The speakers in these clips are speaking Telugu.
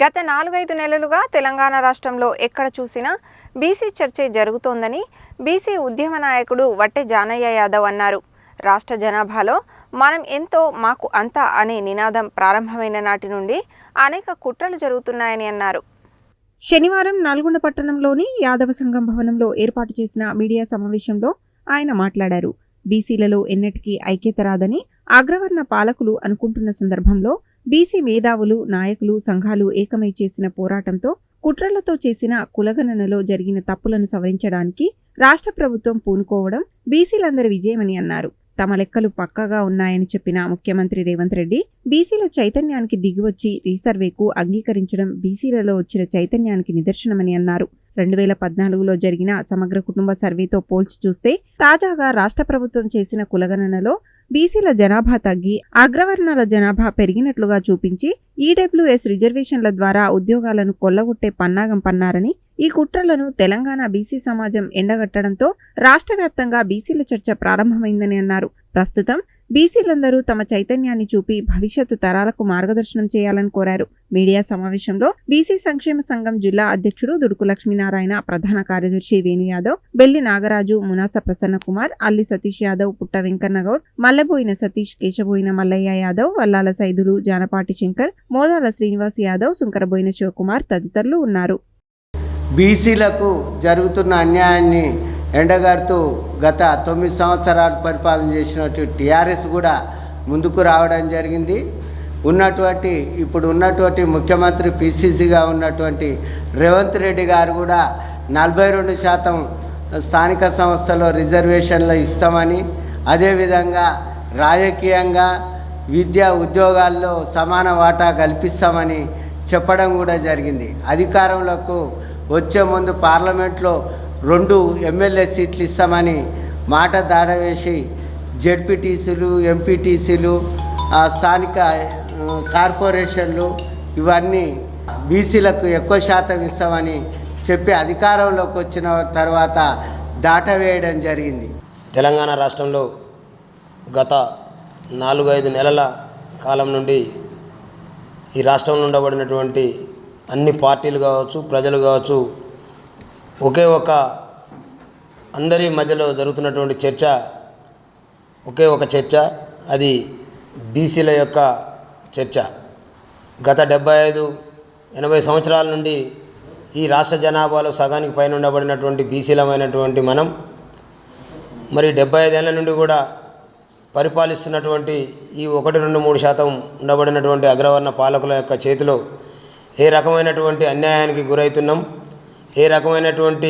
గత 4-5 నెలలుగా తెలంగాణ రాష్ట్రంలో ఎక్కడ చూసినా బీసీ చర్చే జరుగుతోందని బీసీ ఉద్యమ నాయకుడు వట్టె జానయ్య యాదవ్ అన్నారు. రాష్ట్ర జనాభాలో మనం ఎంతో మాకు అంతా అనే నినాదం ప్రారంభమైన నాటి నుండి అనేక కుట్రలు జరుగుతున్నాయని అన్నారు. శనివారం నల్గొండ పట్టణంలోని యాదవ సంఘం భవనంలో ఏర్పాటు చేసిన మీడియా సమావేశంలో ఆయన మాట్లాడారు. బీసీలలో ఎన్నటికీ ఐక్యత రాదని అగ్రవర్ణ పాలకులు అనుకుంటున్న సందర్భంలో బీసీ మేధావులు, నాయకులు, సంఘాలు ఏకమై చేసిన పోరాటంతో కుట్రలతో చేసిన కులగణనలో జరిగిన తప్పులను సవరించడానికి రాష్ట్ర ప్రభుత్వం పూనుకోవడం బీసీలందరి విజయమని అన్నారు. తమ లెక్కలు పక్కాగా ఉన్నాయని చెప్పిన ముఖ్యమంత్రి రేవంత్ రెడ్డి బీసీల చైతన్యానికి దిగివచ్చి రీసర్వేకు అంగీకరించడం బీసీలలో వచ్చిన చైతన్యానికి నిదర్శనమని అన్నారు. 2014లో జరిగిన సమగ్ర కుటుంబ సర్వేతో పోల్చి చూస్తే తాజాగా రాష్ట్ర ప్రభుత్వం చేసిన కులగణనలో బీసీల జనాభా తగ్గి అగ్రవర్ణాల జనాభా పెరిగినట్లుగా చూపించి ఈడబ్ల్యూఎస్ రిజర్వేషన్ల ద్వారా ఉద్యోగాలను కొల్లగొట్టే పన్నాగం పన్నారని, ఈ కుట్రలను తెలంగాణ బీసీ సమాజం ఎండగట్టడంతో రాష్ట్ర వ్యాప్తంగా బీసీల చర్చ ప్రారంభమైందని అన్నారు. ప్రస్తుతం బీసీలందరూ తమ చైతన్యాన్ని చూపి భవిష్యత్తు తరాలకు మార్గదర్శనం చేయాలని కోరారు. మీడియా సమావేశంలో బీసీ సంక్షేమ సంఘం జిల్లా అధ్యక్షుడు దుడుకు లక్ష్మీనారాయణ, ప్రధాన కార్యదర్శి వేణు యాదవ్, బెల్లి నాగరాజు, మునాస ప్రసన్న కుమార్, అల్లి సతీష్ యాదవ్, పుట్ట వెంకన్నగౌడ్, మల్లబోయిన సతీష్, కేశబోయిన మల్లయ్య యాదవ్, వల్లాల సైదులు, జానపాటి శంకర్, మోదాల శ్రీనివాస్ యాదవ్, సుంకరబోయిన శివకుమార్ తదితరులు ఉన్నారు. బీసీలకు జరుగుతున్న అన్యాయాన్ని ఎండగడుతూ గత 9 సంవత్సరాలు పరిపాలన చేసినట్టు టీఆర్ఎస్ కూడా ముందుకు రావడం జరిగింది. ఇప్పుడు ఉన్నటువంటి ముఖ్యమంత్రి పిసిసిగా ఉన్నటువంటి రేవంత్ రెడ్డి గారు కూడా 42% స్థానిక సంస్థలో రిజర్వేషన్లు ఇస్తామని, అదేవిధంగా రాజకీయంగా విద్యా ఉద్యోగాల్లో సమాన వాటా కల్పిస్తామని చెప్పడం కూడా జరిగింది. అధికారంలోకి వచ్చే ముందు పార్లమెంట్లో 2 ఎమ్మెల్యే సీట్లు ఇస్తామని మాట దాడవేసి జెడ్పీటీసీలు, ఎంపీటీసీలు, స్థానిక కార్పొరేషన్లు ఇవన్నీ బీసీలకు ఎక్కువ శాతం ఇస్తామని చెప్పి అధికారంలోకి వచ్చిన తర్వాత దాటవేయడం జరిగింది. తెలంగాణ రాష్ట్రంలో గత 4-5 నెలల కాలం నుండి ఈ రాష్ట్రంలో ఉండబడినటువంటి అన్ని పార్టీలు కావచ్చు, ప్రజలు కావచ్చు, ఒకే ఒక అందరి మధ్యలో జరుగుతున్నటువంటి ఒకే ఒక చర్చ, అది బీసీల యొక్క చర్చ. గత 75-80 సంవత్సరాల నుండి ఈ రాష్ట్ర జనాభాలో సగానికి పైన ఉండబడినటువంటి బీసీలమైనటువంటి మనం మరి 75 ఏళ్ల నుండి కూడా పరిపాలిస్తున్నటువంటి ఈ 1-2-3% ఉండబడినటువంటి అగ్రవర్ణ పాలకుల యొక్క చేతిలో ఏ రకమైనటువంటి అన్యాయానికి గురవుతున్నాం, ఏ రకమైనటువంటి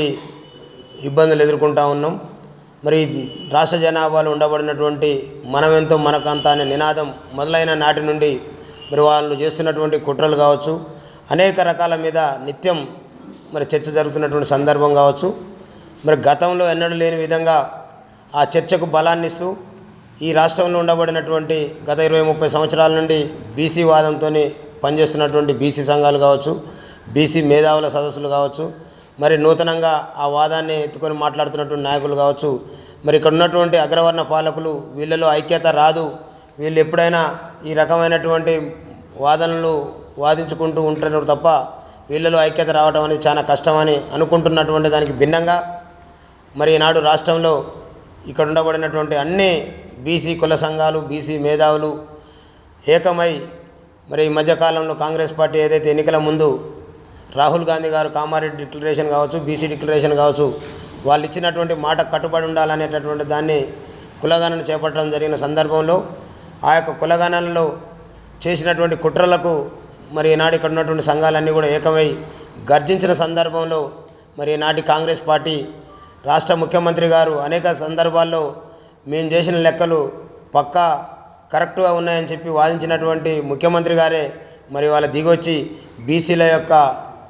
ఇబ్బందులు ఎదుర్కొంటూ ఉన్నాం. మరి రాష్ట్ర జనాభాలో ఉండబడినటువంటి మనమెంతో మనకంతా అనే నినాదం మొదలైన నాటి నుండి మరి వాళ్ళు చేస్తున్నటువంటి కుట్రలు కావచ్చు, అనేక రకాల మీద నిత్యం మరి చర్చ జరుగుతున్నటువంటి సందర్భం కావచ్చు. మరి గతంలో ఎన్నడూ లేని విధంగా ఆ చర్చకు బలాన్ని ఇస్తూ ఈ రాష్ట్రంలో ఉండబడినటువంటి గత 20-30 సంవత్సరాల నుండి బీసీ వాదంతో పనిచేస్తున్నటువంటి బీసీ సంఘాలు కావచ్చు, బీసీ మేధావుల సదస్సులు కావచ్చు, మరి నూతనంగా ఆ వాదాన్ని ఎత్తుకొని మాట్లాడుతున్నటువంటి నాయకులు కావచ్చు, మరి ఇక్కడ ఉన్నటువంటి అగ్రవర్ణ పాలకులు వీళ్ళలో ఐక్యత రాదు, వీళ్ళు ఎప్పుడైనా ఈ రకమైనటువంటి వాదనలు వాదించుకుంటూ ఉంటున్నారు తప్ప వీళ్ళలో ఐక్యత రావడం అనేది చాలా కష్టమని అనుకుంటున్నటువంటి దానికి భిన్నంగా మరి ఈనాడు రాష్ట్రంలో ఇక్కడ ఉండబడినటువంటి అన్ని బీసీ కుల సంఘాలు, బీసీ మేధావులు ఏకమై మరి ఈ మధ్యకాలంలో కాంగ్రెస్ పార్టీ ఏదైతే ఎన్నికల ముందు రాహుల్ గాంధీ గారు కామారెడ్డి డిక్లరేషన్ కావచ్చు, బీసీ డిక్లరేషన్ కావచ్చు, వాళ్ళు ఇచ్చినటువంటి మాట కట్టుబడి ఉండాలనేటటువంటి దాన్ని కులగణన చేపట్టడం జరిగిన సందర్భంలో ఆ యొక్క కులగణనలో చేసినటువంటి కుట్రలకు మరి ఈనాడు ఇక్కడ ఉన్నటువంటి సంఘాలన్నీ కూడా ఏకమై గర్జించిన సందర్భంలో మరి ఈనాటి కాంగ్రెస్ పార్టీ రాష్ట్ర ముఖ్యమంత్రి గారు అనేక సందర్భాల్లో మేము చేసిన లెక్కలు పక్కా కరెక్ట్గా ఉన్నాయని చెప్పి వాదించినటువంటి ముఖ్యమంత్రి గారే మరి వాళ్ళ దిగొచ్చి బీసీల యొక్క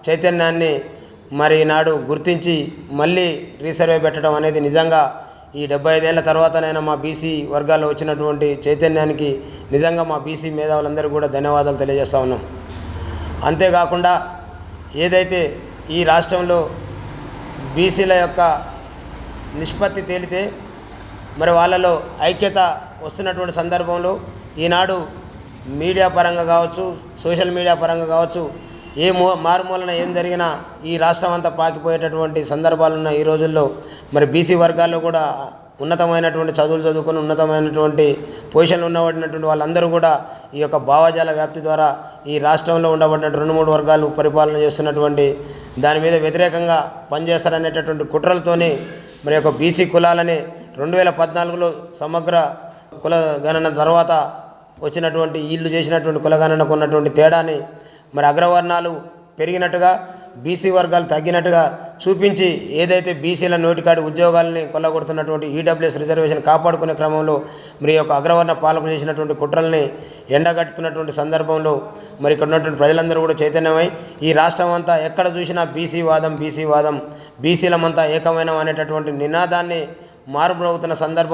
చైతన్యాన్ని మరి ఈనాడు గుర్తించి మళ్ళీ రీసర్వే పెట్టడం అనేది నిజంగా ఈ 75 ఏళ్ల తర్వాతనైనా మా బీసీ వర్గాల్లో వచ్చినటువంటి చైతన్యానికి నిజంగా మా బీసీ మేధావులందరూ కూడా ధన్యవాదాలు తెలియజేస్తూ ఉన్నాం. అంతేకాకుండా ఏదైతే ఈ రాష్ట్రంలో బీసీల యొక్క నిష్పత్తి తేలితే మరి వాళ్ళలో ఐక్యత వస్తున్నటువంటి సందర్భంలో ఈనాడు మీడియా పరంగా కావచ్చు, సోషల్ మీడియా పరంగా కావచ్చు, మారుమూలన ఏం జరిగినా ఈ రాష్ట్రం అంతా పాకిపోయేటటువంటి సందర్భాలు ఉన్న ఈ రోజుల్లో మరి బీసీ వర్గాల్లో కూడా ఉన్నతమైనటువంటి చదువులు చదువుకొని ఉన్నతమైనటువంటి పొజిషన్లు ఉండబడినటువంటి వాళ్ళందరూ కూడా ఈ యొక్క భావజాల వ్యాప్తి ద్వారా ఈ రాష్ట్రంలో ఉండబడిన 2-3 వర్గాలు పరిపాలన చేస్తున్నటువంటి దాని మీద వ్యతిరేకంగా పనిచేస్తారనేటటువంటి కుట్రలతోని మరి యొక్క బీసీ కులాలని 2014లో సమగ్ర కుల గణన తర్వాత వచ్చినటువంటి వీళ్ళు చేసినటువంటి కులగణనకు ఉన్నటువంటి తేడాని మరి అగ్రవర్ణాలు పెరిగినట్టుగా బీసీ వర్గాలు తగ్గినట్టుగా చూపించి ఏదైతే బీసీల నోటికాడి ఉద్యోగాలని కొల్లగొడుతున్నటువంటి ఈడబ్ల్యూఎస్ రిజర్వేషన్ కాపాడుకునే క్రమంలో మరి యొక్క అగ్రవర్ణ పాలకులు చేసినటువంటి కుట్రల్ని ఎండగట్టుతున్నటువంటి సందర్భంలో మరి ఇక్కడ ఉన్నటువంటి ప్రజలందరూ కూడా చైతన్యమై ఈ రాష్ట్రం అంతా ఎక్కడ చూసినా బీసీ వాదం బీసీలమంతా ఏకమైన అనేటటువంటి నినాదాన్ని మారుమోగుతున్న సందర్భం